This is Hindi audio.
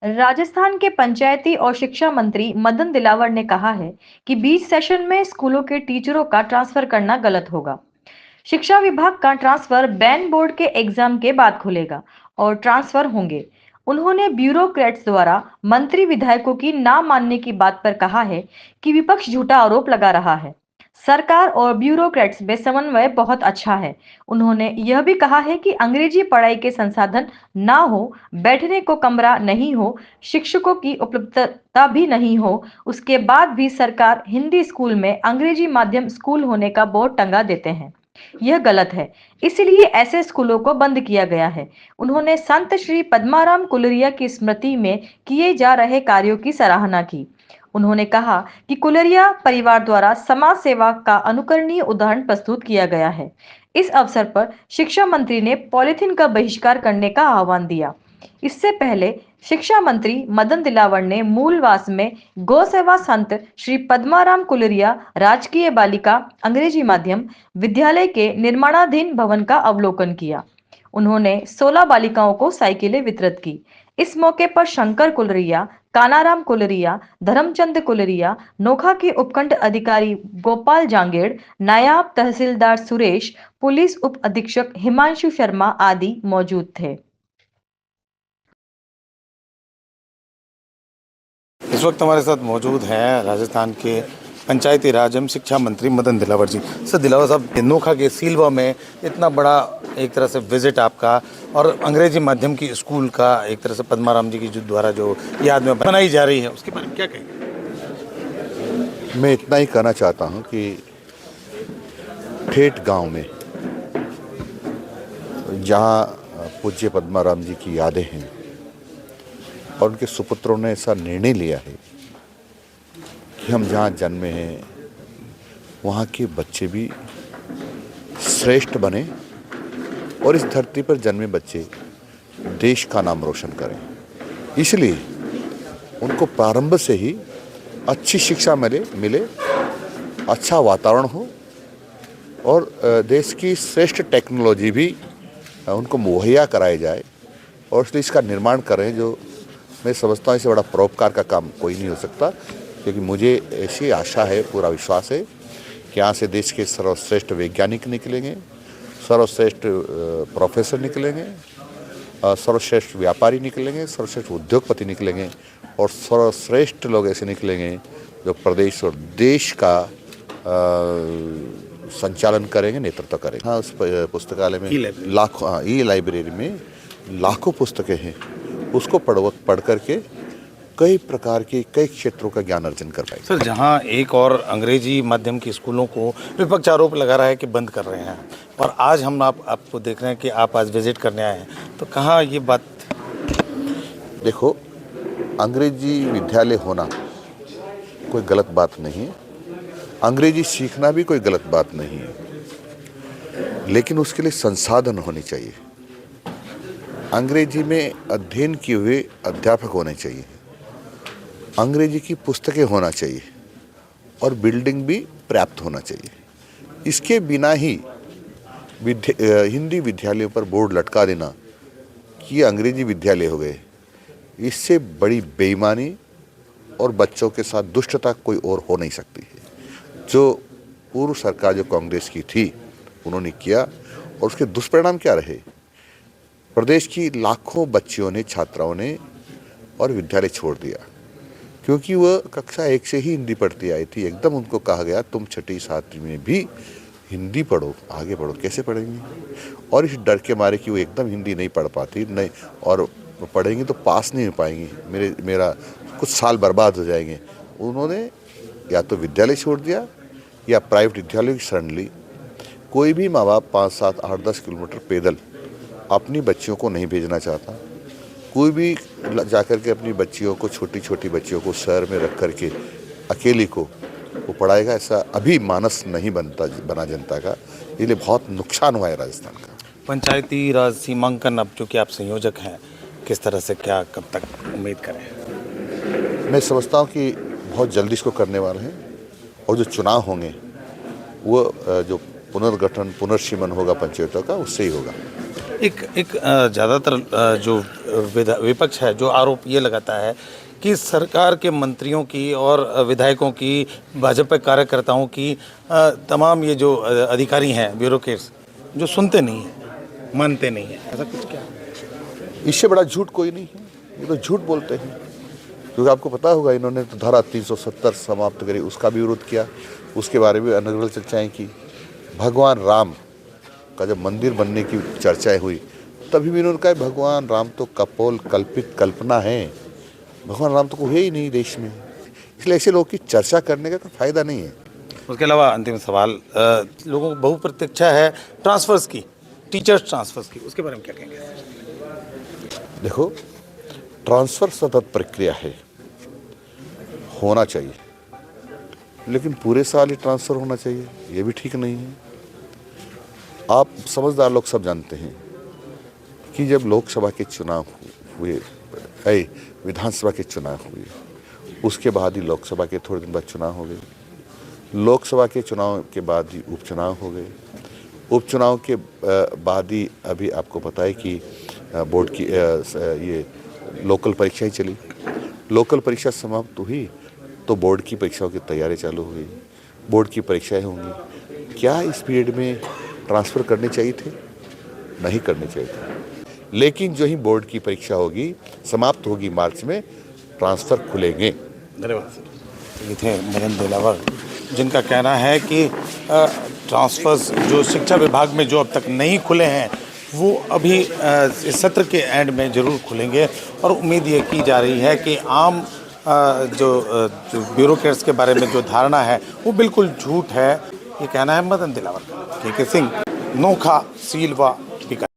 राजस्थान के पंचायती और शिक्षा मंत्री मदन दिलावर ने कहा है कि बीच सेशन में स्कूलों के टीचरों का ट्रांसफर करना गलत होगा। शिक्षा विभाग का ट्रांसफर बैन बोर्ड के एग्जाम के बाद खुलेगा और ट्रांसफर होंगे। उन्होंने ब्यूरोक्रेट्स द्वारा मंत्री विधायकों की ना मानने की बात पर कहा है कि विपक्ष झूठा आरोप लगा रहा है। सरकार और ब्यूरोक्रेट्स में समन्वय बहुत अच्छा है। उन्होंने यह भी कहा है कि अंग्रेजी पढ़ाई के संसाधन ना हो, बैठने को कमरा नहीं हो, शिक्षकों की उपलब्धता भी नहीं हो, उसके बाद भी सरकार हिंदी स्कूल में अंग्रेजी माध्यम स्कूल होने का बोर्ड टंगा देते हैं। यह गलत है, इसलिए ऐसे स्कूलों को बंद किया गया है। उन्होंने संत श्री पद्माराम कुलरिया की स्मृति में किए जा रहे कार्यों की सराहना की। उन्होंने कहा कि कुलरिया परिवार द्वारा समाज सेवा का अनुकरणीय उदाहरण प्रस्तुत किया गया है। इस अवसर पर शिक्षा मंत्री ने पॉलिथीन का बहिष्कार करने का आह्वान दिया। इससे पहले शिक्षा मंत्री मदन दिलावर ने मूलवास में गौ सेवा संत श्री पद्माराम कुलरिया राजकीय बालिका अंग्रेजी माध्यम विद्यालय के निर्माणाधीन भवन का अवलोकन किया। उन्होंने 16 बालिकाओं को साइकिलें वितरित की। इस मौके पर शंकर कुलरिया, कानाराम कुलरिया, धर्मचंद कुलरिया, नोखा के उपखंड अधिकारी गोपाल जांगेड़, नायब तहसीलदार सुरेश, पुलिस उप अधीक्षक हिमांशु शर्मा आदि मौजूद थे। इस वक्त हमारे साथ मौजूद हैं राजस्थान के पंचायती राज एवं शिक्षा मंत्री मदन दिलावर जी। सर दिलावर साहब, नोखा के सीलवा में इतना बड़ा एक तरह से विजिट आपका और अंग्रेजी माध्यम की स्कूल का एक तरह से पद्माराम जी की जो द्वारा जो याद में बनाई जा रही है, उसके बारे में क्या कहेंगे? मैं इतना ही कहना चाहता हूं कि ठेठ गांव में जहां पूज्य पद्माराम जी की यादें हैं और उनके सुपुत्रों ने ऐसा निर्णय लिया है कि हम जहाँ जन्मे हैं वहाँ के बच्चे भी श्रेष्ठ बने और इस धरती पर जन्मे बच्चे देश का नाम रोशन करें। इसलिए उनको प्रारंभ से ही अच्छी शिक्षा मिले, अच्छा वातावरण हो और देश की श्रेष्ठ टेक्नोलॉजी भी उनको मुहैया कराई जाए और इसलिए इसका निर्माण करें। जो मैं समझता हूँ इससे बड़ा परोपकार का काम कोई नहीं हो सकता, क्योंकि मुझे ऐसी आशा है, पूरा विश्वास है कि यहाँ से देश के सर्वश्रेष्ठ वैज्ञानिक निकलेंगे, सर्वश्रेष्ठ प्रोफेसर निकलेंगे, सर्वश्रेष्ठ व्यापारी निकलेंगे, सर्वश्रेष्ठ उद्योगपति निकलेंगे और सर्वश्रेष्ठ लोग ऐसे निकलेंगे जो प्रदेश और देश का संचालन करेंगे, नेतृत्व करेंगे। हाँ, उस पुस्तकालय में लाखों, ई लाइब्रेरी में लाखों पुस्तकें हैं, उसको पढ़ करके कई प्रकार के कई क्षेत्रों का ज्ञान अर्जन कर पाएंगे। सर, जहां एक और अंग्रेजी माध्यम की स्कूलों को विपक्ष आरोप लगा रहा है कि बंद कर रहे हैं और आज हम आपको देख रहे हैं कि आप आज विजिट करने आए हैं, तो कहाँ ये बात? देखो, अंग्रेजी विद्यालय होना कोई गलत बात नहीं है, अंग्रेजी सीखना भी कोई गलत बात नहीं है, लेकिन उसके लिए संसाधन होने चाहिए। अंग्रेजी में अध्ययन किए हुए अध्यापक होने चाहिए, अंग्रेजी की पुस्तकें होना चाहिए और बिल्डिंग भी पर्याप्त होना चाहिए। इसके बिना ही हिंदी विद्यालयों पर बोर्ड लटका देना कि ये अंग्रेजी विद्यालय हो गए, इससे बड़ी बेईमानी और बच्चों के साथ दुष्टता कोई और हो नहीं सकती है। जो पूर्व सरकार जो कांग्रेस की थी उन्होंने किया और उसके दुष्परिणाम क्या रहे? प्रदेश की लाखों बच्चियों ने, छात्राओं ने और विद्यालय छोड़ दिया, क्योंकि वह कक्षा 1 से ही हिंदी पढ़ती आई थी। एकदम उनको कहा गया तुम छठी 7वीं में भी हिंदी पढ़ो, आगे पढ़ो। कैसे पढ़ेंगी? और इस डर के मारे कि वो एकदम हिंदी नहीं पढ़ पाती, नहीं और पढ़ेंगी तो पास नहीं हो पाएंगी, मेरा कुछ साल बर्बाद हो जाएंगे, उन्होंने या तो विद्यालय छोड़ दिया या प्राइवेट विद्यालयों की शरण ली। कोई भी माँ बाप 5, 7, 8, 10 किलोमीटर पैदल अपनी बच्चियों को नहीं भेजना चाहता। कोई भी जाकर के अपनी बच्चियों को, छोटी छोटी बच्चियों को शहर में रख करके अकेली को वो पढ़ाएगा, ऐसा अभी मानस नहीं बना जनता का। इसलिए बहुत नुकसान हुआ है राजस्थान का। पंचायती राज सीमांकन, अब जो कि आप संयोजक हैं, किस तरह से, क्या, कब तक उम्मीद करें? मैं समझता हूँ कि बहुत जल्दी इसको करने वाले हैं और जो चुनाव होंगे वो जो पुनर्गठन, पुनर्सीमन होगा पंचायतों का, उससे ही होगा। एक ज़्यादातर जो विपक्ष है जो आरोप ये लगाता है कि सरकार के मंत्रियों की और विधायकों की, भाजपा कार्यकर्ताओं की तमाम ये जो अधिकारी हैं, ब्यूरोक्रेट्स, जो सुनते नहीं हैं, मानते नहीं हैं, ऐसा कुछ क्या? इससे बड़ा झूठ कोई नहीं है, ये तो झूठ बोलते हैं। क्योंकि आपको पता होगा इन्होंने तो धारा 370 समाप्त करी, उसका भी विरोध किया, उसके बारे में अनर्गल चर्चाएं की। भगवान राम का जब मंदिर बनने की चर्चाएं हुई तभी भी इन्होंने कहा भगवान राम तो कपोल कल्पित कल्पना है, भगवान राम तो कोई है ही नहीं देश में, इसलिए ऐसे लोगों की चर्चा करने का कोई फायदा नहीं है। उसके अलावा अंतिम सवाल, लोगों को बहुप्रतीक्षा है ट्रांसफर्स की, टीचर्स ट्रांसफर्स की, उसके बारे में क्या कहेंगे? देखो, ट्रांसफ़र सतत प्रक्रिया है, होना चाहिए, लेकिन पूरे साल ही ट्रांसफ़र होना चाहिए ये भी ठीक नहीं है। आप समझदार लोग सब जानते हैं कि जब लोकसभा के चुनाव हुए, विधानसभा के चुनाव हुए, उसके बाद ही लोकसभा के थोड़े दिन बाद चुनाव हो गए, लोकसभा के चुनाव के बाद ही उपचुनाव हो गए, उपचुनाव के बाद ही अभी आपको पता है कि बोर्ड की ये लोकल परीक्षाएं चली, लोकल परीक्षा समाप्त हुई तो बोर्ड की परीक्षाओं की तैयारी चालू हो गई, बोर्ड की परीक्षाएं होंगी। क्या इस पीरियड में ट्रांसफ़र करने चाहिए थे? नहीं करने चाहिए थे, लेकिन जो ही बोर्ड की परीक्षा होगी, समाप्त होगी मार्च में, ट्रांसफ़र खुलेंगे। धन्यवाद सर। ये थे मदन दिलावर, जिनका कहना है कि ट्रांसफर्स जो शिक्षा विभाग में जो अब तक नहीं खुले हैं वो अभी इस सत्र के एंड में ज़रूर खुलेंगे, और उम्मीद ये की जा रही है कि आम जो ब्यूरोक्रेट्स के बारे में जो धारणा है वो बिल्कुल झूठ है। ये कहना है मदन दिलावर का। के सिंह, नोखा, सीलवा।